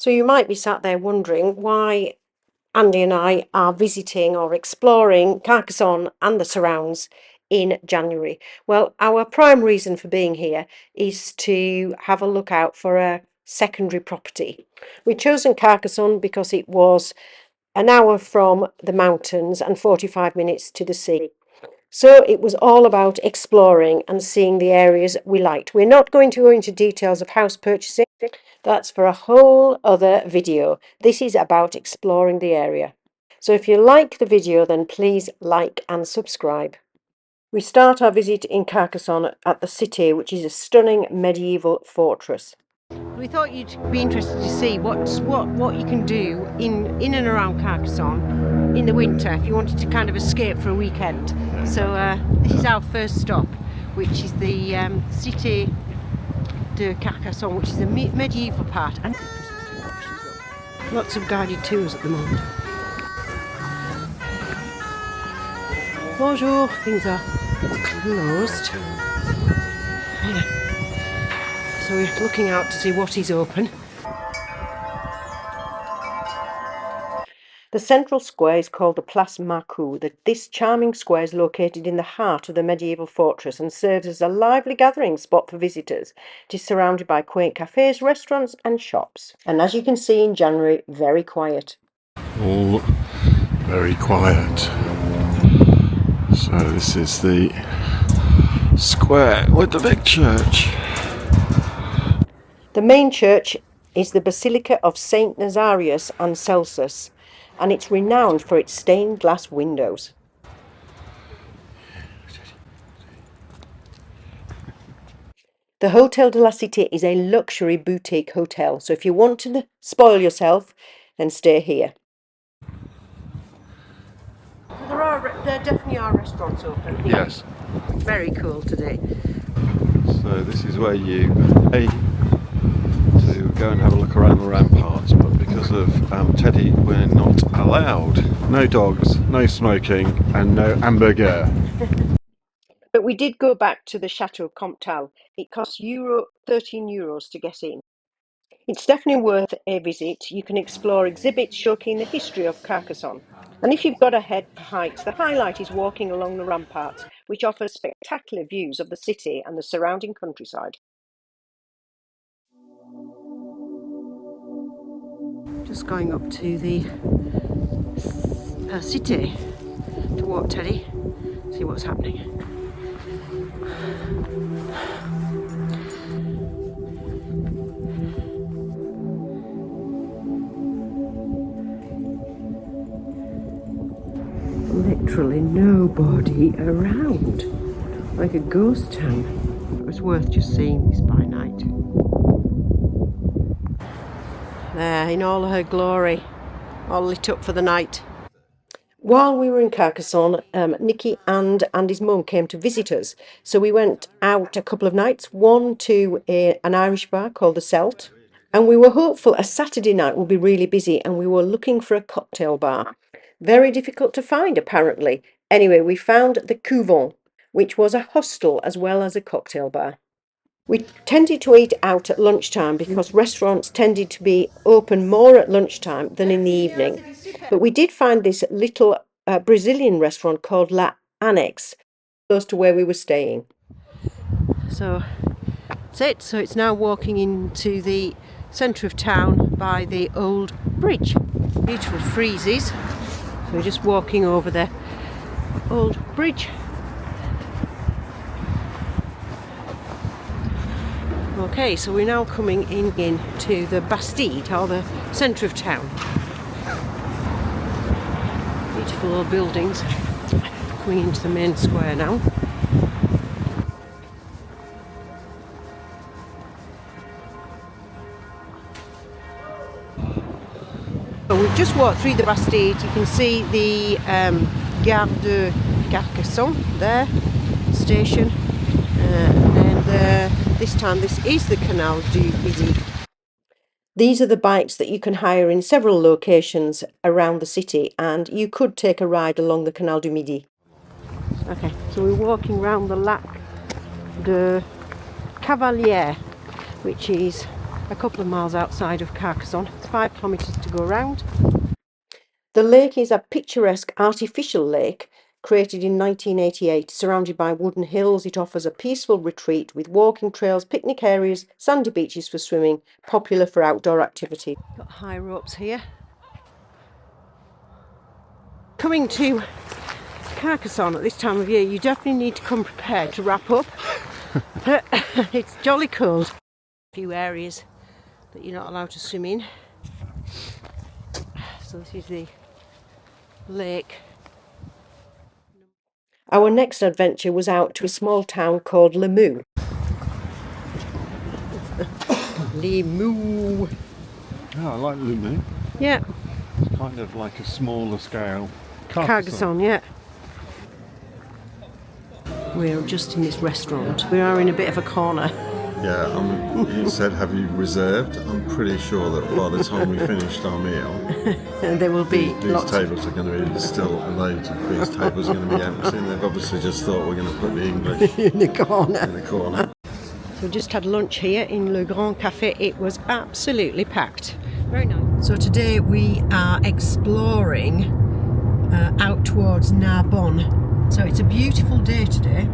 So you might be sat there wondering why Andy and I are visiting or exploring Carcassonne and the surrounds in January. Well, our prime reason for being here is to have a look out for a secondary property. We've chosen Carcassonne because it was an hour from the mountains and 45 minutes to the sea. So it was all about exploring and seeing the areas we liked. We're not going to go into details of house purchasing. That's for a whole other video. This is about exploring the area. So if you like the video, then please like and subscribe. We start our visit in Carcassonne at the city, which is a stunning medieval fortress. We thought you'd be interested to see what you can do in and around Carcassonne in the winter if you wanted to kind of escape for a weekend. So this is our first stop, which is the Cité de Carcassonne, which is the medieval part. And lots of guided tours at the moment. Bonjour, things are closed. Yeah. So we're looking out to see what is open. The central square is called the Place Marcoux. This charming square is located in the heart of the medieval fortress and serves as a lively gathering spot for visitors. It is surrounded by quaint cafes, restaurants and shops. And as you can see in January, very quiet. All very quiet. So this is the square with the big church. The main church is the Basilica of St. Nazarius and Celsus, and it's renowned for its stained glass windows. The Hotel de la Cité is a luxury boutique hotel, so if you want to spoil yourself, then stay here. There definitely are restaurants open here. Yes. Very cool today. So this is where you pay to go and have a look around the ramparts, but because of Teddy, we're not allowed. No dogs, no smoking, and no hamburger. But we did go back to the Chateau Comtal. It costs €13 to get in. It's definitely worth a visit. You can explore exhibits showcasing the history of Carcassonne. And if you've got a head for hikes, the highlight is walking along the ramparts, which offers spectacular views of the city and the surrounding countryside. Just going up to the city to walk Teddy, see what's happening. Literally nobody around, like a ghost town. It was worth just seeing this by night. There, in all her glory, all lit up for the night. While we were in Carcassonne, Nicky and Andy's mum came to visit us, so we went out a couple of nights, one to an Irish bar called the Celt, and we were hopeful a Saturday night would be really busy, and we were looking for a cocktail bar. Very difficult to find, apparently. Anyway, we found the Couvent, which was a hostel as well as a cocktail bar. We tended to eat out at lunchtime because restaurants tended to be open more at lunchtime than in the evening. But we did find this little Brazilian restaurant called La Annex, close to where we were staying. So that's it. So it's now walking into the centre of town by the old bridge. Beautiful friezes. So we're just walking over the old bridge. Okay, so we're now coming into the Bastide, or the centre of town. Beautiful old buildings. Coming into the main square now. So we've just walked through the Bastide. You can see the Gare de Carcassonne there, station. And then this time this is the Canal du Midi. These are the bikes that you can hire in several locations around the city, and you could take a ride along the Canal du Midi. Okay, so we're walking around the Lac de Cavalière, which is a couple of miles outside of Carcassonne. It's 5 kilometres to go round. The lake is a picturesque artificial lake created in 1988. Surrounded by wooden hills, it offers a peaceful retreat with walking trails, picnic areas, sandy beaches for swimming, popular for outdoor activity. Got high ropes here. Coming to Carcassonne at this time of year, you definitely need to come prepared to wrap up. It's jolly cold. A few areas that you're not allowed to swim in. So this is the lake. Our next adventure was out to a small town called Limoux. Limoux. Yeah, I like Limoux. Yeah. It's kind of like a smaller scale Carcassonne, yeah. We're just in this restaurant. We are in a bit of a corner. Yeah, you said, have you reserved? I'm pretty sure that by the time we finished our meal, There will be these lots tables are going to be still loads of these tables are going to be empty, and they've obviously just thought we're going to put the English in the corner. in the corner. So we just had lunch here in Le Grand Café. It was absolutely packed. Very nice. So today we are exploring out towards Narbonne. So it's a beautiful day today.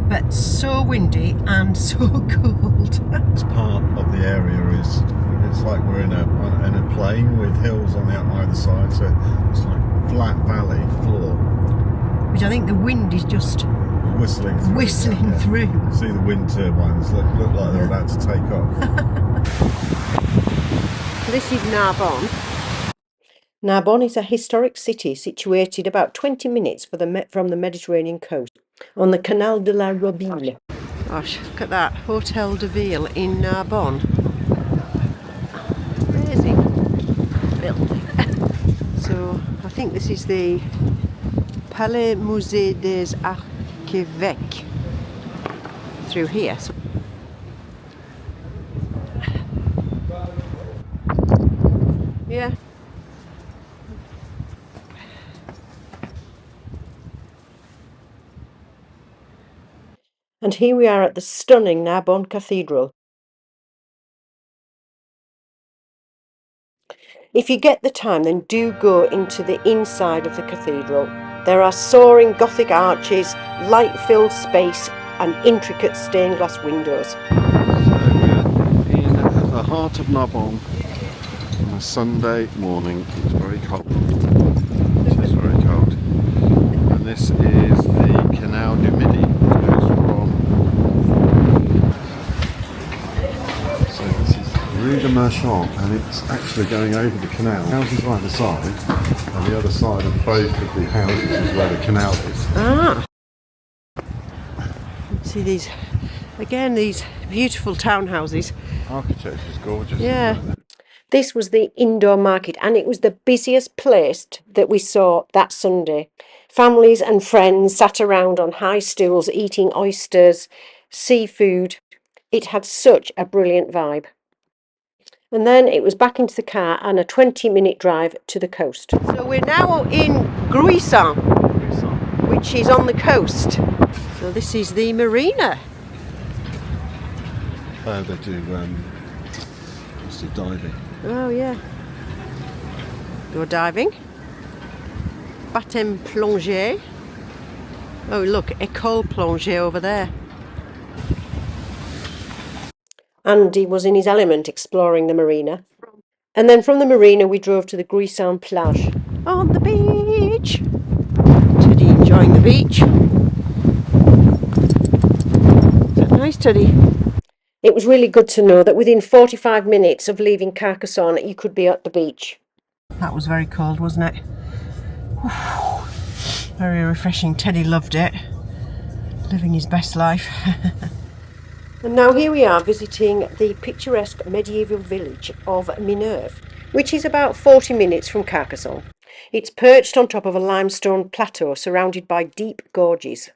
But so windy and so cold. This part of the area it's like we're in a plain with hills on the either side, so it's like flat valley floor. Which I think the wind is just whistling through. through. See the wind turbines look like they're about to take off. This is Narbonne. Narbonne is a historic city situated about 20 minutes from the Mediterranean coast on the Canal de la Robine. Gosh, look at that, Hotel de Ville in Narbonne. Amazing building. So I think this is the Palais Musée des Archevêques through here. So yeah. And here we are at the stunning Narbonne Cathedral. If you get the time, then do go into the inside of the cathedral. There are soaring Gothic arches, light-filled space and intricate stained glass windows. So we're in the heart of Narbonne on a Sunday morning. It's very cold. It is very cold. And this is the Canal du Midi, which goes from... So this is Rue de Marchand, and it's actually going over the canal. The house is on either side, and the other side of both of the houses is where the canal is. Ah! See these beautiful townhouses. Architecture is gorgeous. Yeah. This was the indoor market, and it was the busiest place that we saw that Sunday. Families and friends sat around on high stools eating oysters, seafood. It had such a brilliant vibe. And then it was back into the car and a 20-minute drive to the coast. So we're now in Gruissan, which is on the coast. So this is the marina. They do diving. Oh yeah. Go diving. Baptême plongée. Oh look, école plongée over there. Andy was in his element exploring the marina. And then from the marina we drove to the Gruissan plage. On the beach. Teddy enjoying the beach. Is that nice, Teddy? It was really good to know that within 45 minutes of leaving Carcassonne you could be at the beach. That was very cold, wasn't it? Very refreshing. Teddy loved it. Living his best life. And now here we are visiting the picturesque medieval village of Minerve, which is about 40 minutes from Carcassonne. It's perched on top of a limestone plateau surrounded by deep gorges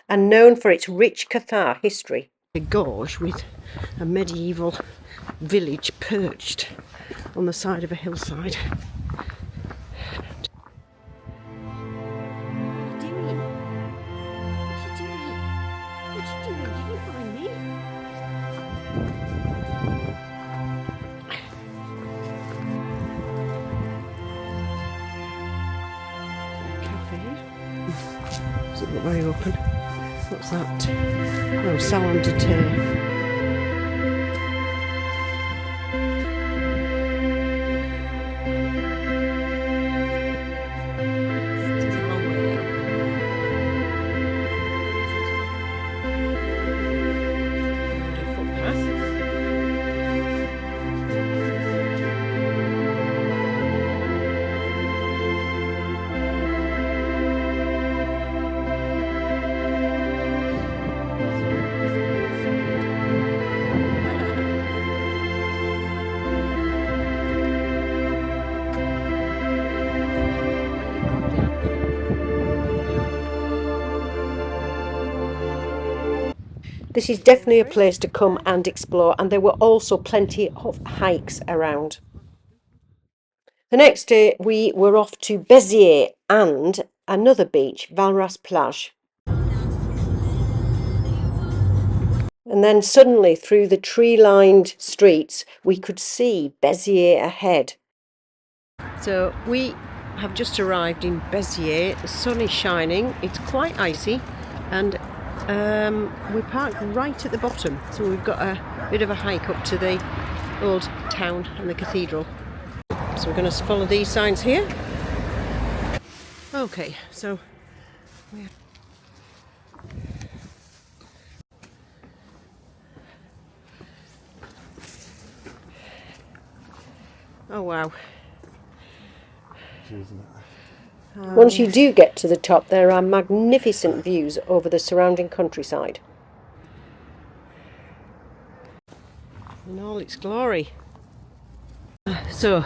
and known for its rich Cathar history. A gorge with a medieval village perched on the side of a hillside. Not very open. What's that? Oh, salon de thé. This is definitely a place to come and explore, and there were also plenty of hikes around. The next day we were off to Beziers and another beach, Valras plage. And then suddenly through the tree-lined streets we could see Beziers ahead. So we have just arrived in Beziers. The sun is shining, it's quite icy, and we parked right at the bottom, so we've got a bit of a hike up to the old town and the cathedral. So we're going to follow these signs here. Okay, so oh wow. Once you do get to the top, there are magnificent views over the surrounding countryside in all its glory. So,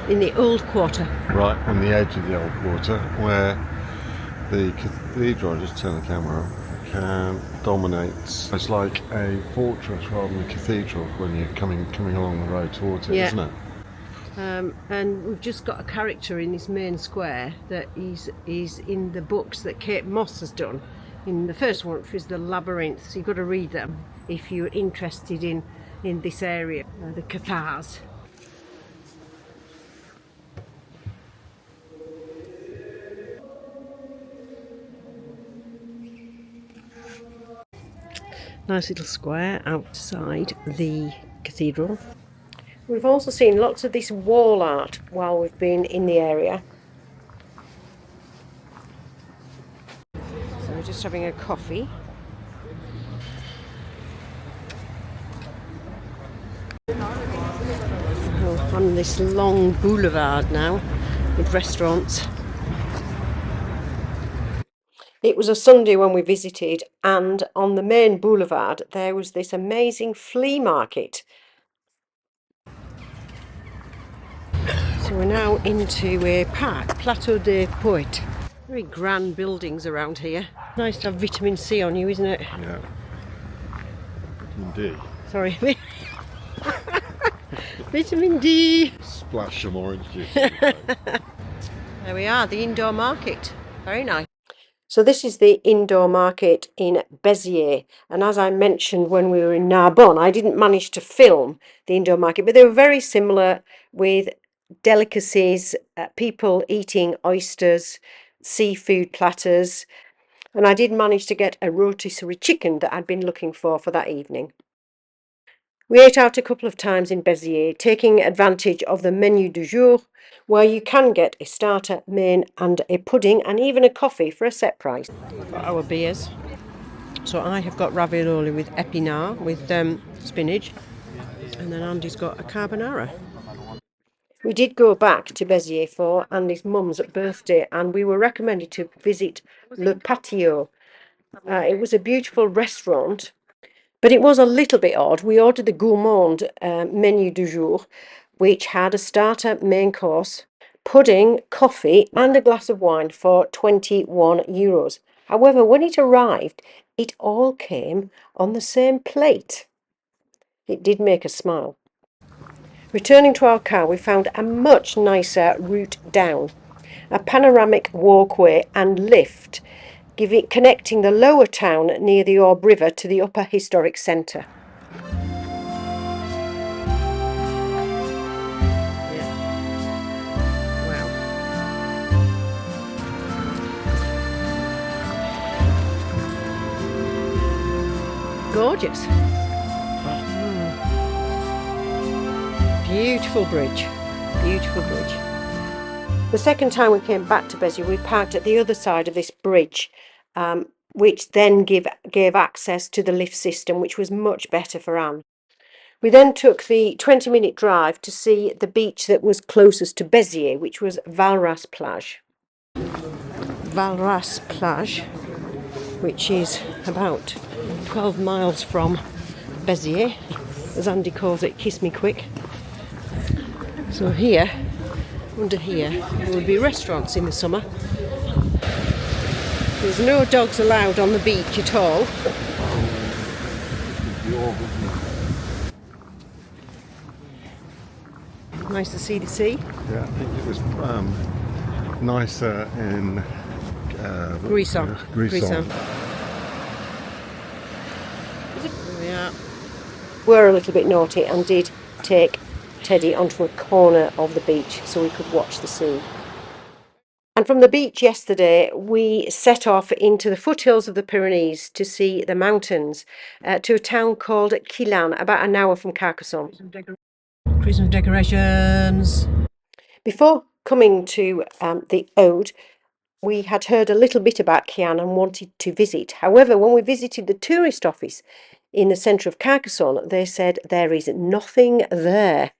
in the old quarter. Right on the edge of the old quarter, where the cathedral, just turn the camera on, dominates. It's like a fortress rather than a cathedral when you're coming along the road towards it, isn't it? And we've just got a character in this main square that is in the books that Kate Moss has done. In the first one, which is the Labyrinth, so you've got to read them if you're interested in this area, the Cathars. Nice little square outside the cathedral. We've also seen lots of this wall art while we've been in the area. So we're just having a coffee. On this long boulevard now with restaurants. It was a Sunday when we visited, and on the main boulevard there was this amazing flea market. So we're now into a park, Plateau des Poètes. Very grand buildings around here. Nice to have vitamin C on you, isn't it? Yeah. Vitamin D. Sorry. Vitamin D. Splash some orange juice. There we are, the indoor market. Very nice. So this is the indoor market in Beziers, and as I mentioned when we were in Narbonne, I didn't manage to film the indoor market, but they were very similar with delicacies, people eating oysters, seafood platters, and I did manage to get a rotisserie chicken that I'd been looking for that evening. We ate out a couple of times in Beziers, taking advantage of the menu du jour, where you can get a starter, main and a pudding and even a coffee for a set price. For our beers. So I have got ravioli with épinards, with spinach, and then Andy's got a carbonara. We did go back to Beziers for Andy's mum's birthday, and we were recommended to visit Le Patio. It was a beautiful restaurant, but it was a little bit odd. We ordered the gourmand menu du jour, which had a starter, main course, pudding, coffee and a glass of wine for €21. However, when it arrived, it all came on the same plate. It did make us smile. Returning to our car, we found a much nicer route down, a panoramic walkway and lift, connecting the lower town near the Orbe River to the upper historic centre. gorgeous. Beautiful bridge, beautiful bridge. The second time we came back to Beziers, we parked at the other side of this bridge, which then gave access to the lift system, which was much better for Anne. We then took the 20-minute drive to see the beach that was closest to Beziers, which was Valras plage. Valras plage, which is about 12 miles from Beziers, as Andy calls it, kiss me quick. So here, under here, there would be restaurants in the summer. There's no dogs allowed on the beach at all. Nice to see the sea. Yeah, I think it was nicer in Gruissan. Gruissan. Yeah. We're a little bit naughty and did take Teddy onto a corner of the beach so we could watch the sea. And from the beach yesterday, we set off into the foothills of the Pyrenees to see the mountains, to a town called Quillan, about an hour from Carcassonne. Christmas decorations. Before coming to the Ode, we had heard a little bit about Quillan and wanted to visit. However, when we visited the tourist office in the centre of Carcassonne, they said there is nothing there.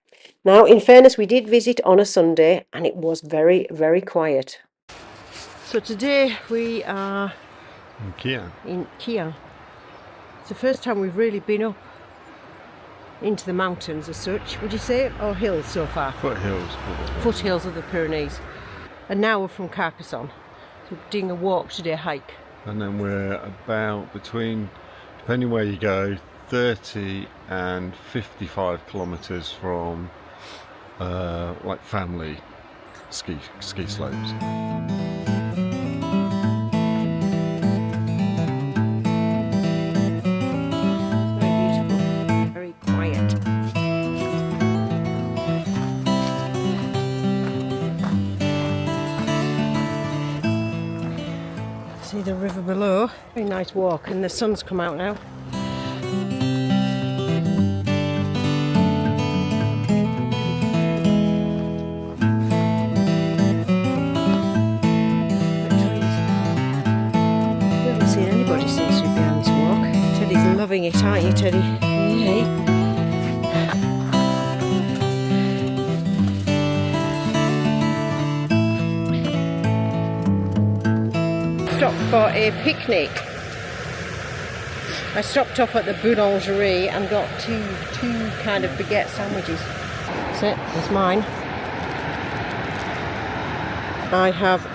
Now, in fairness, we did visit on a Sunday and it was very, very quiet. So today we are in Quillan. It's the first time we've really been up into the mountains as such, would you say, or hills so far? Foothills. Foothills of the Pyrenees. And now we're from Carcassonne. So we're doing a walk today, hike. And then we're about between, depending where you go, 30 and 55 kilometres from like family ski slopes. See the river below. Very nice walk, and the sun's come out now. We haven't seen anybody since we've been on this walk. Teddy's loving it, aren't you, Teddy? Yay. Stopped for a picnic. I stopped off at the boulangerie and got two kind of baguette sandwiches. That's it, that's mine. I have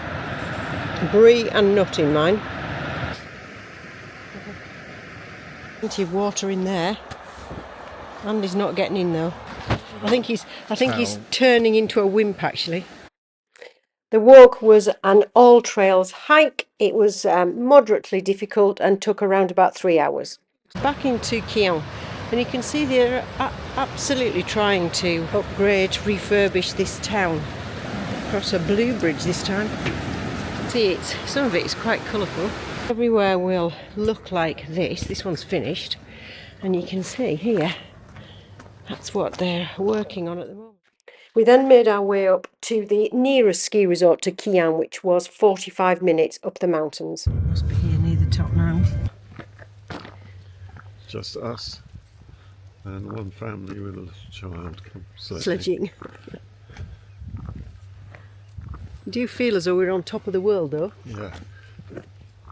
brie and nut in mine. Plenty of water in there. Andy's not getting in though. I think he's turning into a wimp actually. The walk was an all-trails hike. It was moderately difficult and took around about 3 hours. Back into Quillan, and you can see they're absolutely trying to upgrade, refurbish this town. Across a blue bridge this time. See, some of it is quite colourful. Everywhere will look like this. This one's finished, and you can see here, that's what they're working on at the moment. We then made our way up to the nearest ski resort to Quillan, which was 45 minutes up the mountains. Must be here near the top now. Just us and one family with a little child sledging. Do you feel as though we're on top of the world though? Yeah.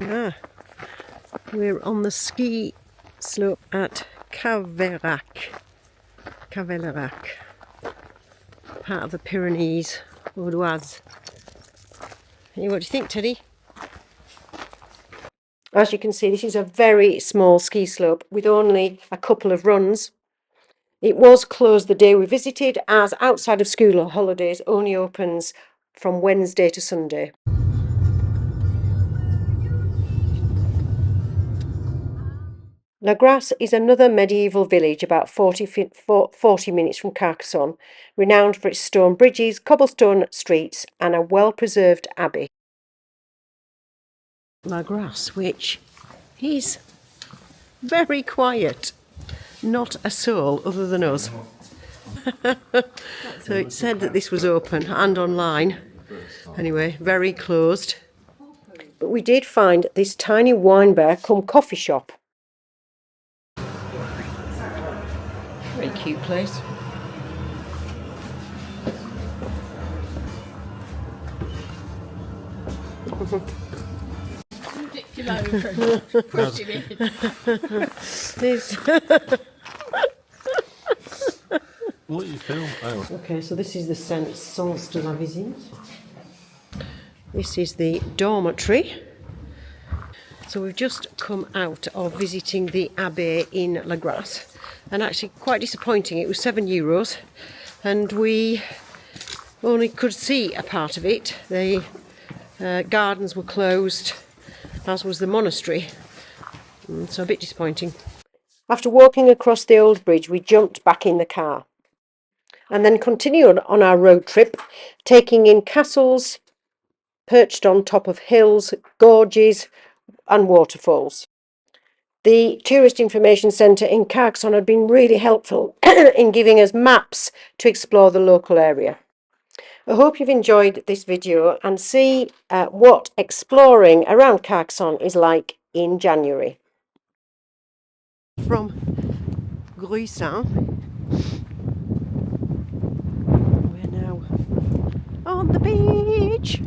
Yeah. We're on the ski slope at Camurac. Part of the Pyrenees, Vaudoise. Hey, what do you think, Teddy? As you can see, this is a very small ski slope with only a couple of runs. It was closed the day we visited, as outside of school or holidays only opens from Wednesday to Sunday. Lagrasse is another medieval village about 40 minutes from Carcassonne, renowned for its stone bridges, cobblestone streets and a well-preserved abbey. Lagrasse, which is Very quiet. Not a soul other than us. So it said that this was open and online. Anyway, very closed. But we did find this tiny wine bar cum coffee shop. Very cute place. What you film? Oh. Okay, so this is the Sens de la Visite. This is the dormitory. So we've just come out of visiting the Abbey in Lagrasse, and actually quite disappointing. It was €7 and we only could see a part of it. The gardens were closed, as was the monastery, so a bit disappointing. After walking across the old bridge, we jumped back in the car and then continued on our road trip, taking in castles perched on top of hills, gorges and waterfalls. The Tourist Information Centre in Carcassonne had been really helpful in giving us maps to explore the local area. I hope you've enjoyed this video and see what exploring around Carcassonne is like in January. From Gruissan, we're now on the beach.